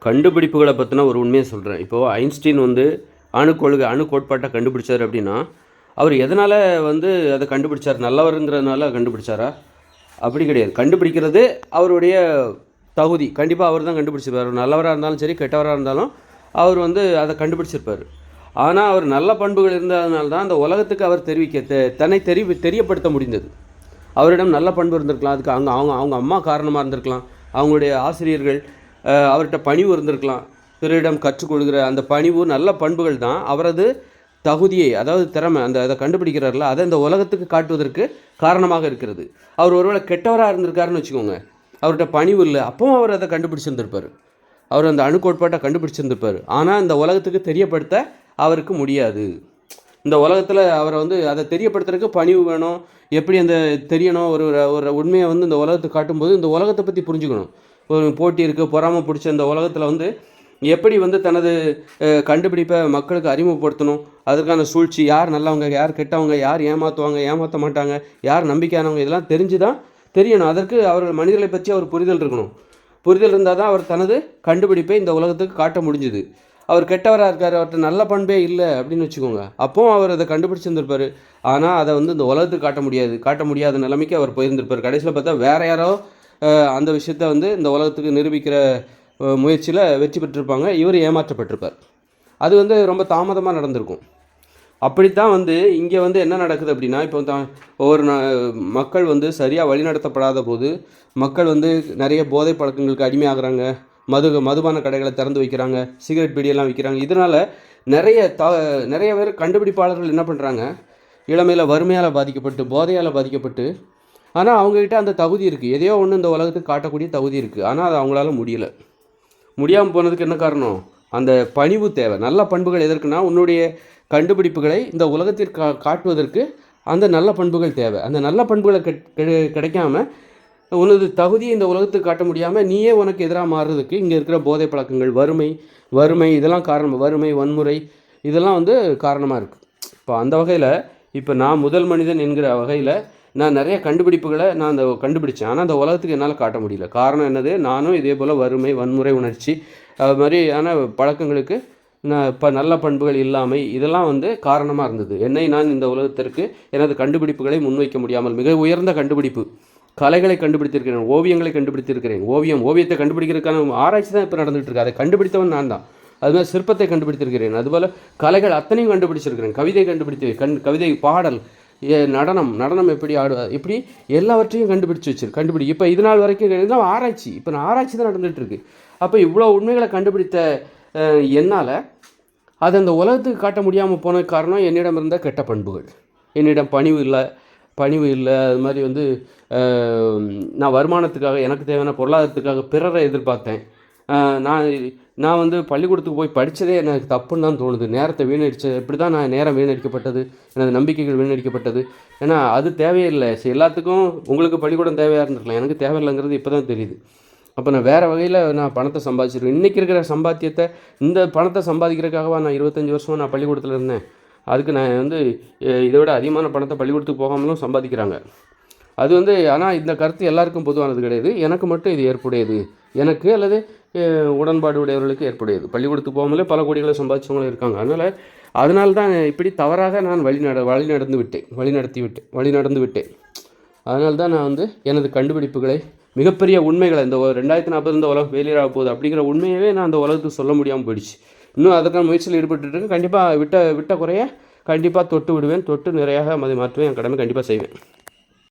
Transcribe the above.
கண்டுபிடிப்புகளை பற்றின ஒரு உண்மையை சொல்கிறேன். இப்போது ஐன்ஸ்டீன் வந்து அணு கோட்பாட்டை கண்டுபிடிச்சார் அப்படின்னா, அவர் எதனால் வந்து அதை கண்டுபிடிச்சார்? நல்லவருங்கிறதுனால கண்டுபிடிச்சாரா? அப்படி கிடையாது. கண்டுபிடிக்கிறது அவருடைய தகுதி. கண்டிப்பாக அவர் தான் கண்டுபிடிச்சிருப்பார். நல்லவராக இருந்தாலும் சரி, கெட்டவராக இருந்தாலும் அவர் வந்து அதை கண்டுபிடிச்சிருப்பார். ஆனால் அவர் நல்ல பண்புகள் இருந்ததுனால தான் அந்த உலகத்துக்கு அவர் தன்னை தெரியப்படுத்த முடிந்தது. அவரிடம் நல்ல பண்பு இருந்திருக்கலாம், அதுக்கு அவங்க அம்மா காரணமாக இருந்திருக்கலாம், அவங்களுடைய ஆசிரியர்கள், அவர்கிட்ட பணிவு இருந்திருக்கலாம், பிறரிடம் கற்றுக்கொள்கிற அந்த பணிவு நல்ல பண்புகள் தான் அவரது தகுதியை, அதாவது திறமை, அதை கண்டுபிடிக்கிறார்ல, அதை இந்த உலகத்துக்கு காட்டுவதற்கு காரணமாக இருக்கிறது. அவர் ஒருவேளை கெட்டவராக இருந்திருக்காருன்னு வச்சுக்கோங்க, அவர்கிட்ட பணிவு இல்லை, அப்பவும் அவர் அதை கண்டுபிடிச்சிருந்திருப்பார். அவர் அந்த அணுக்கோட்பாட்டை கண்டுபிடிச்சிருந்திருப்பார். ஆனால் இந்த உலகத்துக்கு தெரியப்படுத்த அவருக்கு முடியாது. இந்த உலகத்தில் அவரை வந்து அதை தெரியப்படுத்துறதுக்கு பணிவு வேணும். எப்படி அந்த தெரியணும், ஒரு உண்மையை வந்து இந்த உலகத்துக்கு காட்டும்போது இந்த உலகத்தை பற்றி புரிஞ்சுக்கணும். ஒரு போட்டி இருக்குது, பொறாமை பிடிச்ச இந்த உலகத்தில் வந்து எப்படி வந்து தனது கண்டுபிடிப்பை மக்களுக்கு அறிமுகப்படுத்தணும், அதற்கான சூழ்ச்சி, யார் நல்லவங்க, யார் கெட்டவங்க, யார் ஏமாற்றுவாங்க, ஏமாற்ற மாட்டாங்க, யார் நம்பிக்கையானவங்க, இதெல்லாம் தெரிஞ்சு தான் தெரியணும். அதற்கு அவர்கள் மனிதர்களை பற்றி அவர் புரிதல் இருக்கணும். புரிதல் இருந்தால் தான் அவர் தனது கண்டுபிடிப்பை இந்த உலகத்துக்கு காட்ட முடிஞ்சுது. அவர் கெட்டவராக இருக்கார், அவர்கிட்ட நல்ல பண்பே இல்லை அப்படின்னு வச்சுக்கோங்க, அப்போவும் அவர் அதை கண்டுபிடிச்சிருந்திருப்பார். ஆனால் அதை வந்து இந்த உலகத்துக்கு காட்ட முடியாத நிலைமைக்கு அவர் போயிருந்திருப்பார். கடைசியில் பார்த்தா வேறு யாரோ அந்த விஷயத்த வந்து இந்த உலகத்துக்கு நிரூபிக்கிற முயற்சியில் வெற்றி பெற்றிருப்பாங்க, இவர் ஏமாற்றப்பட்டிருப்பார். அது வந்து ரொம்ப தாமதமாக நடந்திருக்கும். அப்படித்தான் வந்து இங்கே வந்து என்ன நடக்குது அப்படின்னா, இப்போ ஒவ்வொரு மக்கள் வந்து சரியாக வழிநடத்தப்படாத போது மக்கள் வந்து நிறைய போதை பழக்கங்களுக்கு அடிமையாகிறாங்க, மதுபான கடைகளை திறந்து வைக்கிறாங்க, சிகரெட் பீடியெல்லாம் விற்கிறாங்க. இதனால் நிறைய பேர் கண்டுபிடிப்பாளர்கள் என்ன பண்ணுறாங்க, இளமையில் வறுமையால் பாதிக்கப்பட்டு, போதையால் பாதிக்கப்பட்டு, ஆனால் அவங்ககிட்ட அந்த தகுதி இருக்குது, எதையோ ஒன்று இந்த உலகத்துக்கு காட்டக்கூடிய தகுதி இருக்குது, ஆனால் அது அவங்களால முடியாமல் போனதுக்கு என்ன காரணம்? அந்த பணிவு தேவை. நல்ல பண்புகள் எதற்குன்னா, உன்னுடைய கண்டுபிடிப்புகளை இந்த உலகத்திற்கு காட்டுவதற்கு அந்த நல்ல பண்புகள் தேவை. அந்த நல்ல பண்புகளை கிடைக்காம உனது தகுதியை இந்த உலகத்துக்கு காட்ட முடியாமல் நீயே உனக்கு எதிராக மாறுறதுக்கு இங்கே இருக்கிற போதை பழக்கங்கள், வறுமை இதெல்லாம் காரணம். வறுமை, வன்முறை இதெல்லாம் வந்து காரணமாக இருக்குது. இப்போ அந்த வகையில் இப்போ நான் முதல் மனிதன் என்கிற வகையில் நான் நிறைய கண்டுபிடிப்புகளை நான் கண்டுபிடிச்சேன். ஆனால் அந்த உலகத்துக்கு என்னால் காட்ட முடியல. காரணம் என்னது? நானும் இதே போல் வறுமை, வன்முறை உணர்ச்சி, அது மாதிரியான பழக்கங்களுக்கு இப்போ நல்ல பண்புகள் இல்லாமை, இதெல்லாம் வந்து காரணமாக இருந்தது. என்னை நான் இந்த உலகத்திற்கு எனது கண்டுபிடிப்புகளை முன்வைக்க முடியாமல், மிக உயர்ந்த கண்டுபிடிப்பு கலைகளை கண்டுபிடித்திருக்கிறேன், ஓவியங்களை கண்டுபிடித்திருக்கிறேன். ஓவியத்தை கண்டுபிடிக்கிறதுக்கான ஆராய்ச்சி தான் இப்போ நடந்துகிட்டு இருக்கு. அதை கண்டுபிடித்தவன் நான் தான். அதுமாதிரி சிற்பத்தை கண்டுபிடித்திருக்கிறேன், அதுபோல் கலைகள் அத்தனையும் கண்டுபிடிச்சிருக்கிறேன். கவிதை கவிதை, பாடல், நடனம் எப்படி இப்படி எல்லாவற்றையும் கண்டுபிடி. இப்போ இது நாள் வரைக்கும் ஆராய்ச்சி, இப்போ நான் ஆராய்ச்சி தான் நடந்துகிட்டு இருக்கு. அப்போ இவ்வளோ உண்மைகளை கண்டுபிடித்த என்னால் அதை அந்த உலகத்துக்கு காட்ட முடியாமல் போன காரணம் என்னிடம் இருந்த கெட்ட பண்புகள். என்னிடம் பணிவு இல்லை. அது மாதிரி வந்து நான் வருமானத்துக்காக, எனக்கு தேவையான பொருளாதாரத்துக்காக பிறரை எதிர்பார்த்தேன். நான் வந்து பள்ளிக்கூடத்துக்கு போய் படித்ததே எனக்கு தப்புன்னு தான் தோணுது. நேரத்தை இப்படி தான் நான் நேரம் வீணடிக்கப்பட்டது, எனது நம்பிக்கைகள் வீணடிக்கப்பட்டது. ஏன்னா அது தேவையில்லை. எல்லாத்துக்கும் உங்களுக்கு பள்ளிக்கூடம் தேவையாக இருந்திருக்கலாம், எனக்கு தேவையில்லைங்கிறது இப்போ தான் தெரியுது. அப்போ நான் வேறு வகையில் நான் பணத்தை சம்பாதிச்சிருக்கேன். இன்றைக்கி இருக்கிற சம்பாத்தியத்தை, இந்த பணத்தை சம்பாதிக்கிறதுக்காகவா நான் 25 வருஷமாக நான் பள்ளிக்கூடத்தில் இருந்தேன்? அதுக்கு நான் வந்து இதை விட அதிகமான பணத்தை பள்ளிக்கூடத்துக்கு போகாமலும் சம்பாதிக்கிறாங்க. அது வந்து, ஆனால் இந்த கருத்து எல்லாருக்கும் பொதுவானது கிடையாது. எனக்கு மட்டும் இது ஏற்புடையது, எனக்கு அல்லது உடன்பாடு உடையவர்களுக்கு ஏற்புடையது. பள்ளிக்கூடத்துக்கு போகாமலே பல கோடிகளை சம்பாதிச்சவங்களும் இருக்காங்க. அதனால தான் இப்படி தவறாக நான் வழிநடந்து விட்டேன். அதனால தான் நான் வந்து எனது கண்டுபிடிப்புகளை, மிகப்பெரிய உண்மைகளை, இந்த 2040 இந்த உலகம் ஃபெயிலியர் ஆக போகுது அப்படிங்கிற உண்மையவே நான் அந்த உலகத்துக்கு சொல்ல முடியாமல் போயிடுச்சு. இன்னும் அதற்கான முயற்சியில் ஈடுபட்டுருக்கேன். கண்டிப்பாக விட்ட குறைய கண்டிப்பாக தொட்டு விடுவேன், தொட்டு நிறையாக அதை மாற்றுவேன், என் கடமை கண்டிப்பாக செய்வேன்.